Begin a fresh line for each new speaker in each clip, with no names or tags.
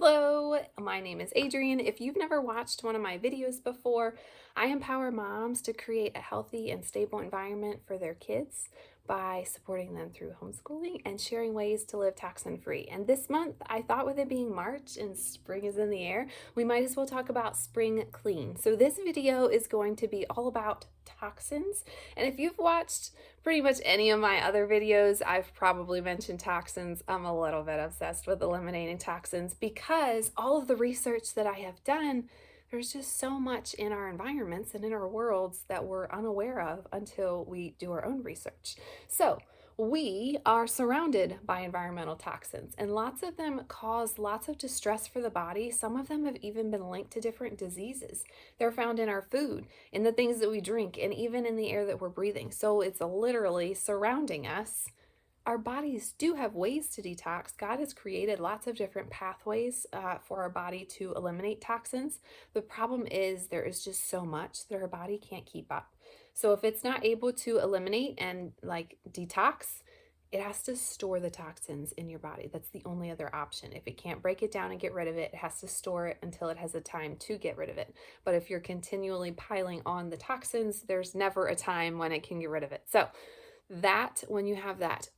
Hello, my name is Adrienne. If you've never watched one of my videos before, I empower moms to create a healthy and stable environment for their kids by supporting them through homeschooling and sharing ways to live toxin-free. And this month, I thought with it being March and spring is in the air, we might as well talk about spring clean. So this video is going to be all about toxins. And if you've watched pretty much any of my other videos, I've probably mentioned toxins. I'm a little bit obsessed with eliminating toxins because all of the research that I have done, there's just so much in our environments and in our worlds that we're unaware of until we do our own research. So we are surrounded by environmental toxins, and lots of them cause lots of distress for the body. Some of them have even been linked to different diseases. They're found in our food, in the things that we drink, and even in the air that we're breathing. So it's literally surrounding us. Our bodies do have ways to detox. God has created lots of different pathways for our body to eliminate toxins. The problem is there is just so much that our body can't keep up. So if it's not able to eliminate and detox, it has to store the toxins in your body. That's the only other option. If it can't break it down and get rid of it, it has to store it until it has a time to get rid of it. But if you're continually piling on the toxins, there's never a time when it can get rid of it. So that when you have that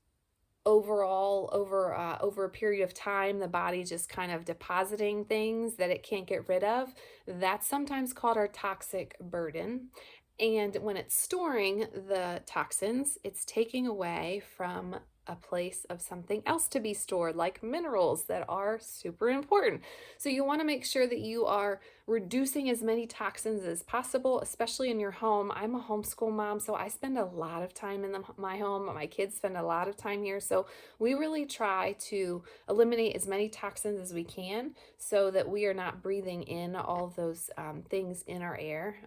overall over a period of time, the body just kind of depositing things that it can't get rid of, that's sometimes called our toxic burden. And when it's storing the toxins, it's taking away from a place of something else to be stored, like minerals that are super important. So you want to make sure that you are reducing as many toxins as possible, especially in your home. I'm a homeschool mom, so I spend a lot of time in my home. My kids spend a lot of time here. So we really try to eliminate as many toxins as we can so that we are not breathing in all of those things in our air.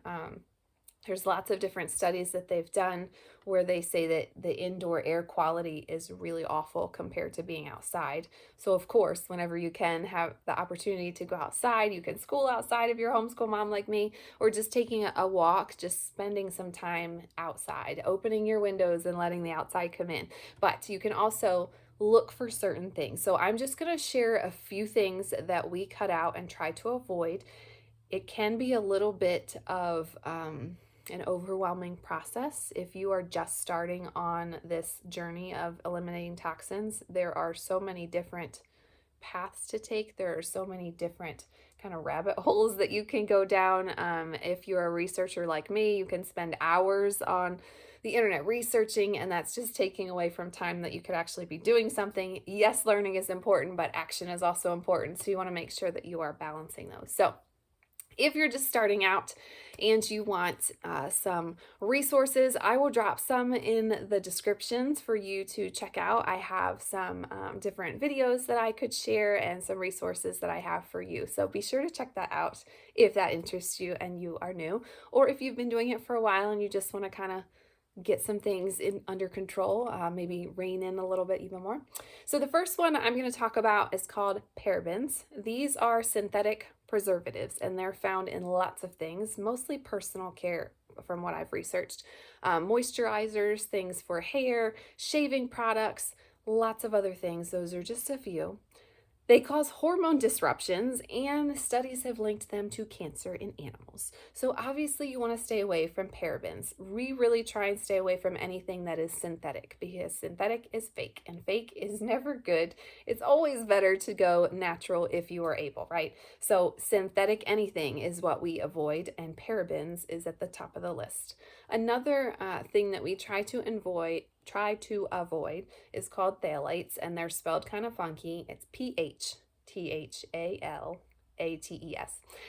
There's lots of different studies that they've done where they say that the indoor air quality is really awful compared to being outside. So of course, whenever you can have the opportunity to go outside, you can school outside if you're a homeschool mom like me, or just taking a walk, just spending some time outside, opening your windows and letting the outside come in. But you can also look for certain things. So I'm just going to share a few things that we cut out and try to avoid. It can be a little bit of an overwhelming process if you are just starting on this journey of eliminating toxins. There are so many different paths to take. There are so many different kind of rabbit holes that you can go down. If you're a researcher like me, you can spend hours on the internet researching, and that's just taking away from time that you could actually be doing something. Yes, learning is important, but action is also important. So you want to make sure that you are balancing those. So if you're just starting out and you want some resources, I will drop some in the descriptions for you to check out. I have some different videos that I could share and some resources that I have for you. So be sure to check that out if that interests you and you are new, or if you've been doing it for a while and you just want to kind of get some things under control, maybe rein in a little bit even more. So the first one I'm going to talk about is called parabens. These are synthetic preservatives, and they're found in lots of things, mostly personal care from what I've researched. Moisturizers, things for hair, shaving products, lots of other things. Those are just a few. They cause hormone disruptions, and studies have linked them to cancer in animals. So obviously you want to stay away from parabens. We really try and stay away from anything that is synthetic, because synthetic is fake, and fake is never good. It's always better to go natural if you are able, right? So synthetic anything is what we avoid, and parabens is at the top of the list. Another thing that we try to avoid is called phthalates, and they're spelled kind of funky. It's PHTHALATES.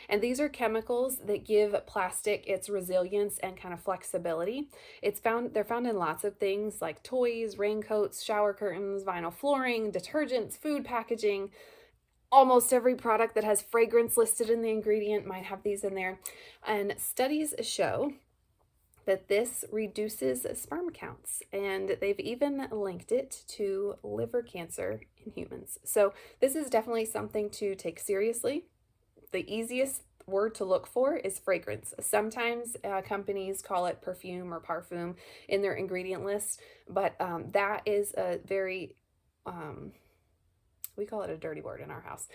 And these are chemicals that give plastic its resilience and kind of flexibility. They're found in lots of things like toys, raincoats, shower curtains, vinyl flooring, detergents, food packaging. Almost every product that has fragrance listed in the ingredient might have these in there. And studies show that this reduces sperm counts, and they've even linked it to liver cancer in humans. So this is definitely something to take seriously. The easiest word to look for is fragrance. Sometimes companies call it perfume or parfum in their ingredient list, but that is a very we call it a dirty word in our house,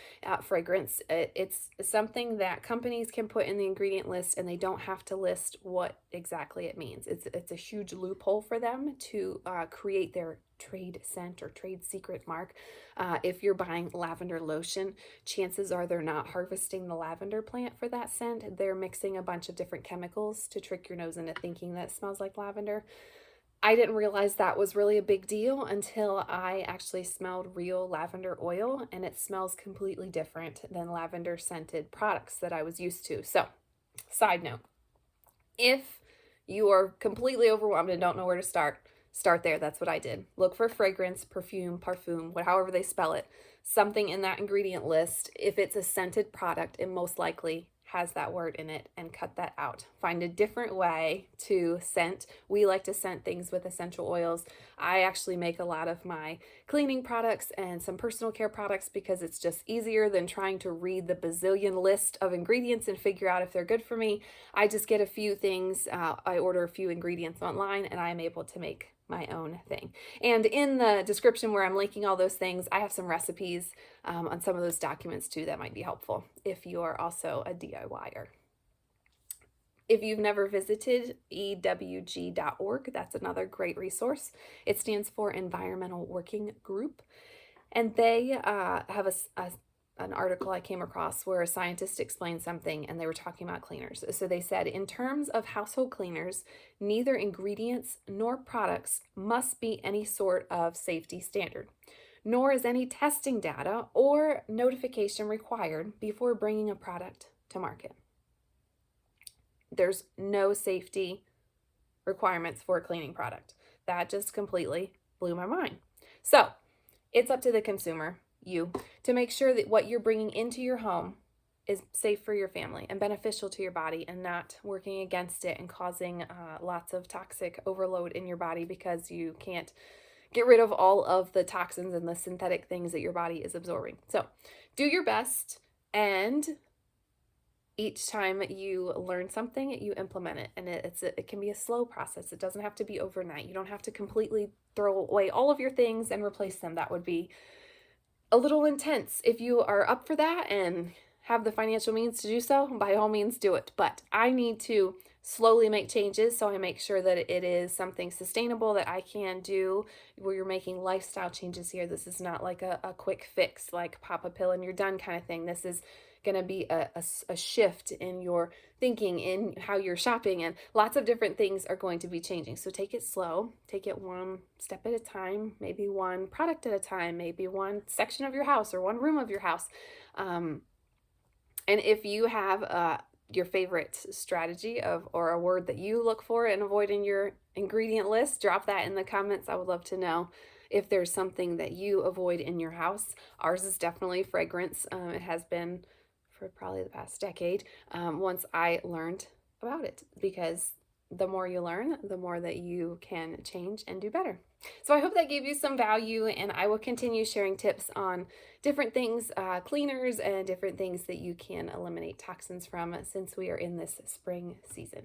fragrance. It's something that companies can put in the ingredient list and they don't have to list what exactly it means. It's a huge loophole for them to create their trade scent or trade secret mark. If you're buying lavender lotion, chances are they're not harvesting the lavender plant for that scent. They're mixing a bunch of different chemicals to trick your nose into thinking that it smells like lavender. I didn't realize that was really a big deal until I actually smelled real lavender oil, and it smells completely different than lavender scented products that I was used to. So, side note, if you are completely overwhelmed and don't know where to start there. That's what I did. Look for fragrance, perfume, parfum, however they spell it, something in that ingredient list. If it's a scented product, it most likely has that word in it, and cut that out. Find a different way to scent. We like to scent things with essential oils. I actually make a lot of my cleaning products and some personal care products because it's just easier than trying to read the bazillion list of ingredients and figure out if they're good for me. I just get a few things, I order a few ingredients online, and I'm able to make my own thing. And in the description where I'm linking all those things, I have some recipes on some of those documents too that might be helpful if you are also a DIYer. If you've never visited ewg.org, that's another great resource. It stands for Environmental Working Group, and they have an article I came across where a scientist explained something, and they were talking about cleaners. So they said, in terms of household cleaners, neither ingredients nor products must be any sort of safety standard, nor is any testing data or notification required before bringing a product to market. There's no safety requirements for a cleaning product. That just completely blew my mind. So it's up to the consumer, you, to make sure that what you're bringing into your home is safe for your family and beneficial to your body, and not working against it and causing lots of toxic overload in your body because you can't get rid of all of the toxins and the synthetic things that your body is absorbing. So do your best, and each time you learn something, you implement it, and it can be a slow process. It doesn't have to be overnight. You don't have to completely throw away all of your things and replace them. That would be a little intense. If you are up for that and have the financial means to do so, by all means do it. But I need to slowly make changes, so I make sure that it is something sustainable that I can do, where you're making lifestyle changes here. This is not like a quick fix, like pop a pill and you're done kind of thing. This is going to be a shift in your thinking, in how you're shopping, and lots of different things are going to be changing. So take it slow, take it one step at a time, maybe one product at a time, maybe one section of your house or one room of your house. And if you have your favorite strategy or a word that you look for and avoid in your ingredient list, drop that in the comments. I would love to know if there's something that you avoid in your house. Ours is definitely fragrance. It has been for probably the past decade, once I learned about it, because the more you learn, the more that you can change and do better. So I hope that gave you some value, and I will continue sharing tips on different things, cleaners, and different things that you can eliminate toxins from, since we are in this spring season.